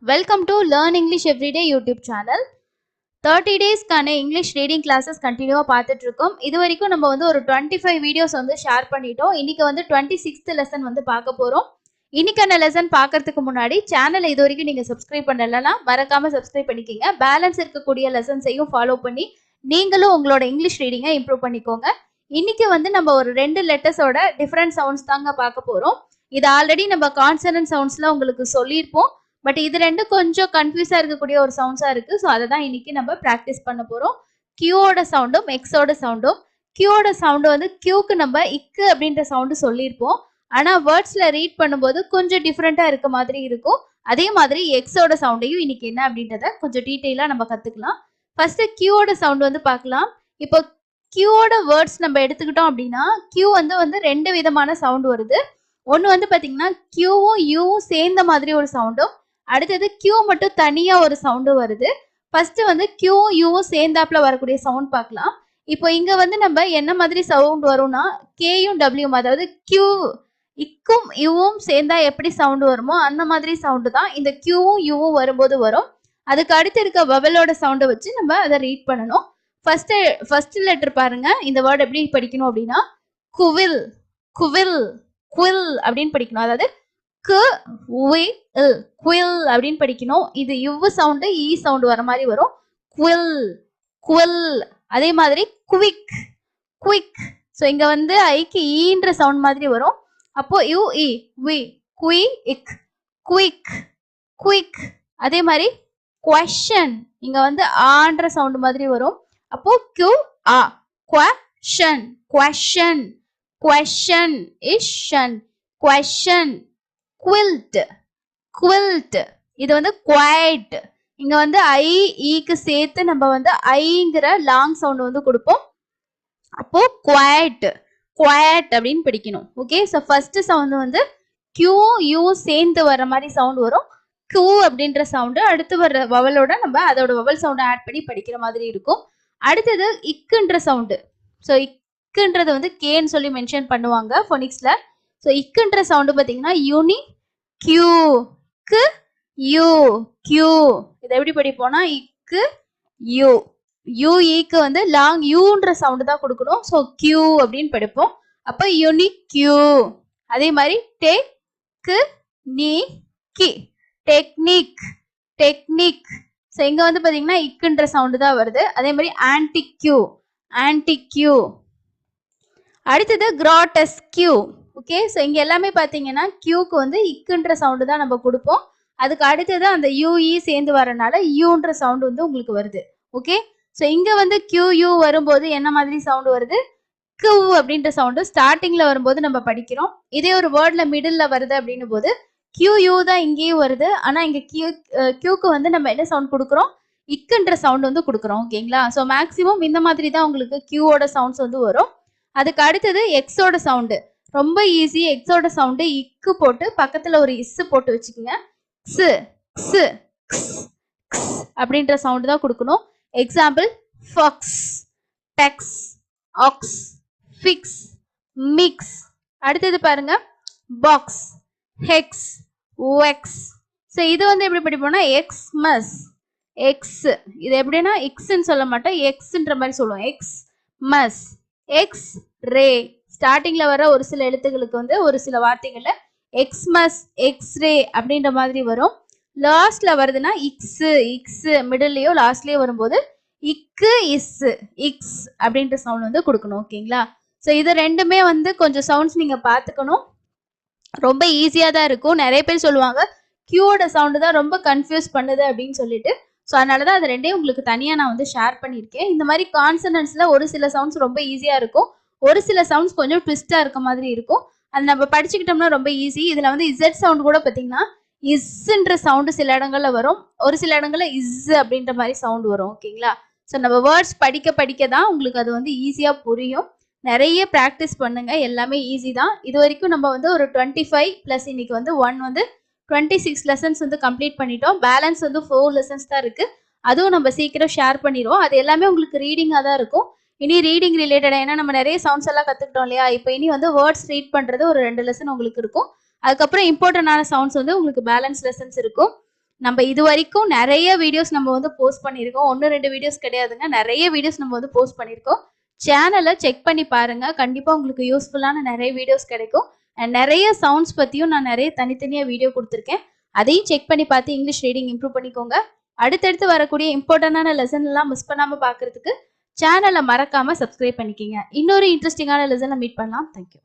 Welcome to Learn English Everyday YouTube channel. 30 daysக்கான English reading classes கண்டினியூவாக பார்த்துட்டு இருக்கோம். இது வரைக்கும் நம்ம வந்து ஒரு 25 வீடியோஸ் வந்து ஷேர் பண்ணிட்டோம். இன்னைக்கு வந்து 26th லெசன் வந்து பார்க்க போகிறோம். இன்னைக்கான லெசன் பார்க்கறதுக்கு முன்னாடி சேனலை இது வரைக்கும் நீங்கள் சப்ஸ்கிரைப் பண்ணலைன்னா மறக்காமல் சப்ஸ்கிரைப் பண்ணிக்கிங்க. பேலன்ஸ் இருக்கக்கூடிய லெசன்ஸையும் ஃபாலோ பண்ணி நீங்களும் உங்களோட இங்கிலீஷ் ரீடிங்கை இம்ப்ரூவ் பண்ணிக்கோங்க. இன்னைக்கு வந்து நம்ம ஒரு 2 லெட்டர்ஸோட டிஃப்ரெண்ட் சவுண்ட்ஸ் தாங்க பார்க்க போகிறோம். இது ஆல்ரெடி நம்ம கான்சனன்ட் சவுண்ட்ஸ்ல உங்களுக்கு சொல்லியிருப்போம். பட் இது ரெண்டும் கொஞ்சம் கன்ஃபியூஸா இருக்கக்கூடிய ஒரு சவுண்ட்ஸா இருக்கு. ஸோ அதை தான் இன்னைக்கு நம்ம ப்ராக்டிஸ் பண்ண போறோம். கியூவோட சவுண்டும் எக்ஸோட சவுண்டும். கியூவோட சவுண்டு வந்து கியூக்கு நம்ம இக்கு அப்படின்ற சவுண்டு சொல்லியிருப்போம். ஆனால் வேர்ட்ஸ்ல ரீட் பண்ணும்போது கொஞ்சம் டிஃப்ரெண்டா இருக்க மாதிரி இருக்கும். அதே மாதிரி எக்ஸோட சவுண்டையும் இன்னைக்கு என்ன அப்படின்றத கொஞ்சம் டீட்டெயிலாக நம்ம கத்துக்கலாம். ஃபர்ஸ்ட் கியூவோட சவுண்ட் வந்து பார்க்கலாம். இப்போ கியூவோட வேர்ட்ஸ் நம்ம எடுத்துக்கிட்டோம் அப்படின்னா கியூ வந்து 2 விதமான சவுண்ட் வருது. ஒன்று வந்து பார்த்தீங்கன்னா கியூவும் யூவும் சேர்ந்த மாதிரி ஒரு சவுண்டும், அடுத்தது கியூ மட்டும் தனியா ஒரு சவுண்டு வருது. ஃபர்ஸ்ட் வந்து கியூவும் யூவும் சேர்ந்தாப்புல வரக்கூடிய சவுண்ட் பார்க்கலாம். இப்போ இங்க வந்து நம்ம என்ன மாதிரி சவுண்ட் வரும்னா கேயும் டபிள்யூவும், அதாவது கியூ இக்கும் யூவும் சேர்ந்தா எப்படி சவுண்ட் வருமோ அந்த மாதிரி சவுண்டு தான் இந்த கியூவும் யூவும் வரும்போது வரும். அதுக்கு அடுத்து இருக்க வவலோட சவுண்டை வச்சு நம்ம அதை ரீட் பண்ணணும். ஃபர்ஸ்ட் லெட்டர் பாருங்க. இந்த வேர்டு எப்படி படிக்கணும் அப்படின்னா குவில், குவில், குவில் அப்படின்னு படிக்கணும். அதாவது குவில் அப்படின்னு படிக்கணும். இது யுவ் சவுண்டு இ சவுண்டு வர மாதிரி வரும். குவில், குவில். அதே மாதிரி குவிக், குவிக். ஸோ இங்க வந்து ஐக்கு ஈன்ற சவுண்ட் மாதிரி வரும். அப்போ யூ இ வி குவி இக், குவிக், குவிக். அதே மாதிரி குவெஷன், இங்க வந்து ஆன்ற சவுண்ட் மாதிரி வரும். அப்போ கியூ ஆ, குவெஷன், குவெஷன், குவெஷன் இஷன், குவெஷன். Quilt, quilt. இது வந்து குவைட். இங்க வந்து ஐ ஈக்கு சேர்த்து நம்ம வந்து ஐங்கிற லாங் சவுண்ட் வந்து கொடுப்போம். அப்போ குவைட், குவைட் அப்படின்னு படிக்கணும். ஓகே, ஸோ ஃபர்ஸ்ட் சவுண்ட் வந்து கியூ யூ சேர்ந்து வர மாதிரி சவுண்ட் வரும். கியூ அப்படின்ற சவுண்டு அடுத்து வர்ற வவலோட நம்ம அதோட வவல் சவுண்டை ஆட் பண்ணி படிக்கிற மாதிரி இருக்கும். அடுத்தது இக்குன்ற சவுண்டு. ஸோ இக்குன்றது வந்து கேன்னு சொல்லி மென்ஷன் பண்ணுவாங்க ஃபோனிக்ஸ்ல. ஸோ இக்குன்ற சவுண்டு பார்த்தீங்கன்னா யூனி கியூ, கு யூ, கியூ. இதை எப்படி படிப்போம்னா இக்கு யூ, யூ ஈக்கு வந்து லாங் யூன்ற சவுண்டு தான் கொடுக்கணும். ஸோ கியூ அப்படின்னு படிப்போம். அப்போ யூனிக் கியூ. அதே மாதிரி டெக்கு நீ கி, டெக்னிக், டெக்னிக். ஸோ இங்க வந்து பார்த்தீங்கன்னா இக்குன்ற சவுண்டு தான் வருது. அதே மாதிரி ஆன்டிக்யூ, ஆன்டிக்யூ. அடுத்தது கிராட்டஸ்கியூ. ஓகே, ஸோ இங்கே எல்லாமே பார்த்தீங்கன்னா கியூக்கு வந்து இக்குன்ற சவுண்டு தான் நம்ம கொடுப்போம். அதுக்கு அடுத்தது அந்த யூஇ சேர்ந்து வரனால யூன்ற சவுண்டு வந்து உங்களுக்கு வருது. ஓகே, ஸோ இங்கே வந்து கியூ யூ வரும்போது என்ன மாதிரி சவுண்டு வருது? கியூ அப்படின்ற சவுண்டு ஸ்டார்டிங்கில் வரும்போது நம்ம படிக்கிறோம். இதே ஒரு வேர்டில் மிடில் வருது அப்படின்னும் போது கியூ யூ தான் இங்கேயும் வருது. ஆனால் இங்கே கியூக்கு வந்து நம்ம என்ன சவுண்ட் கொடுக்குறோம்? இக்குன்ற சவுண்டு வந்து கொடுக்குறோம். ஓகேங்களா? ஸோ மேக்ஸிமம் இந்த மாதிரி தான் உங்களுக்கு கியூவோட சவுண்ட்ஸ் வந்து வரும். அதுக்கு அடுத்தது எக்ஸோட சவுண்டு ரொம்ப ஈஸி. எக்ஸோட சவுண்டு இக்கு போட்டு பக்கத்துல ஒரு இஸ் போட்டு வச்சுக்கோங்க. க்ஸ், க்ஸ், க்ஸ், க்ஸ் அப்படின்ற சவுண்டு தான் கொடுக்கணும். எக்ஸாம்பிள் ஃபாக்ஸ், டெக்ஸ், ஆக்ஸ், ஃபிக்ஸ், மிக்ஸ். அடுத்தது பாருங்க பாக்ஸ், ஹெக்ஸ், வெக்ஸ். ஸோ இது வந்து எப்படி படிப்போம்னா எக்ஸ் மஸ், எக்ஸ். இது எப்படின்னா எக்ஸ்ன்னு சொல்ல மாட்டோம், எக்ஸ்ன்ற மாதிரி சொல்லுவோம். எக்ஸ் மஸ், எக்ஸ் ரே. ஸ்டார்டிங்ல வர ஒரு சில எழுத்துக்களுக்கு வந்து ஒரு சில வார்த்தைகள்ல எக்ஸ்மஸ், எக்ஸ்ரே அப்படின்ற மாதிரி வரும். லாஸ்ட்ல வருதுன்னா இக்ஸ், இக்ஸ். மிடில்லையோ லாஸ்ட்லயோ வரும்போது இக்கு இஸ், இக்ஸ் அப்படின்ற சவுண்ட் வந்து கொடுக்கணும். ஓகேங்களா? ஸோ இது ரெண்டுமே வந்து கொஞ்சம் சவுண்ட்ஸ் நீங்க பார்த்துக்கணும். ரொம்ப ஈஸியா தான் இருக்கும். நிறைய பேர் சொல்லுவாங்க கியூவோட சவுண்டு தான் ரொம்ப கன்ஃபியூஸ் பண்ணுது அப்படின்னு சொல்லிட்டு. ஸோ அதனால தான் அது ரெண்டையும் உங்களுக்கு தனியாக நான் வந்து ஷேர் பண்ணியிருக்கேன். இந்த மாதிரி கான்சனன்ட்ஸில் ஒரு சில சவுண்ட்ஸ் ரொம்ப ஈஸியாக இருக்கும், ஒரு சில சவுண்ட்ஸ் கொஞ்சம் ட்விஸ்டாக இருக்க மாதிரி இருக்கும். அது நம்ம படிச்சுக்கிட்டோம்னா ரொம்ப ஈஸி. இதில் வந்து இசட் சவுண்ட் கூட பார்த்தீங்கன்னா இஸ்ன்ற சவுண்டு சில இடங்களில் வரும், ஒரு சில இடங்களில் இஸ் அப்படின்ற மாதிரி சவுண்ட் வரும். ஓகேங்களா? ஸோ நம்ம வேர்ட்ஸ் படிக்க படிக்க தான் உங்களுக்கு அது வந்து ஈஸியாக புரியும். நிறைய ப்ராக்டிஸ் பண்ணுங்க, எல்லாமே ஈஸி தான். இது வரைக்கும் நம்ம வந்து ஒரு 25 ப்ளஸ் இன்னைக்கு வந்து 26 லெசன்ஸ் வந்து கம்ப்ளீட் பண்ணிட்டோம். பேலன்ஸ் வந்து 4 லெசன்ஸ் தான் இருக்கு. அதுவும் நம்ம சீக்கிரம் ஷேர் பண்ணிடுவோம். அது எல்லாமே உங்களுக்கு ரீடிங்காக தான் இருக்கும். இனி ரீடிங் ரிலேட்டடாக, ஏன்னா நம்ம நிறைய சவுண்ட்ஸ் எல்லாம் கற்றுக்கிட்டோம் இல்லையா? இப்போ இனி வந்து வேர்ட்ஸ் ரீட் பண்ணுறது ஒரு 2 லெசன் உங்களுக்கு இருக்கும். அதுக்கப்புறம் இம்பார்ட்டண்டான சவுண்ட்ஸ் வந்து உங்களுக்கு பேலன்ஸ் லெசன்ஸ் இருக்கும். நம்ம இது வரைக்கும் நிறைய வீடியோஸ் நம்ம வந்து போஸ்ட் பண்ணியிருக்கோம். 1-2 வீடியோஸ் கிடையாதுங்க. நிறைய வீடியோஸ் நம்ம வந்து போஸ்ட் பண்ணியிருக்கோம். சேனலை செக் பண்ணி பாருங்க. கண்டிப்பா உங்களுக்கு யூஸ்ஃபுல்லான நிறைய வீடியோஸ் கிடைக்கும். அண்ட் நிறைய சவுண்ட்ஸ் பத்தியும் நான் நிறைய தனித்தனியா வீடியோ கொடுத்துருக்கேன். அதையும் செக் பண்ணி பார்த்து இங்கிலீஷ் ரீடிங் இம்ப்ரூவ் பண்ணிக்கோங்க. அடுத்தடுத்து வரக்கூடிய இம்பார்ட்டன்டான லெசன் எல்லாம் மிஸ் பண்ணாம பார்க்கறதுக்கு சேனலை மறக்காம சப்ஸ்கிரைப் பண்ணிக்கிங்க. இன்னொரு இன்ட்ரெஸ்டிங்கான லெசன்ல மீட் பண்ணலாம். தேங்க்யூ.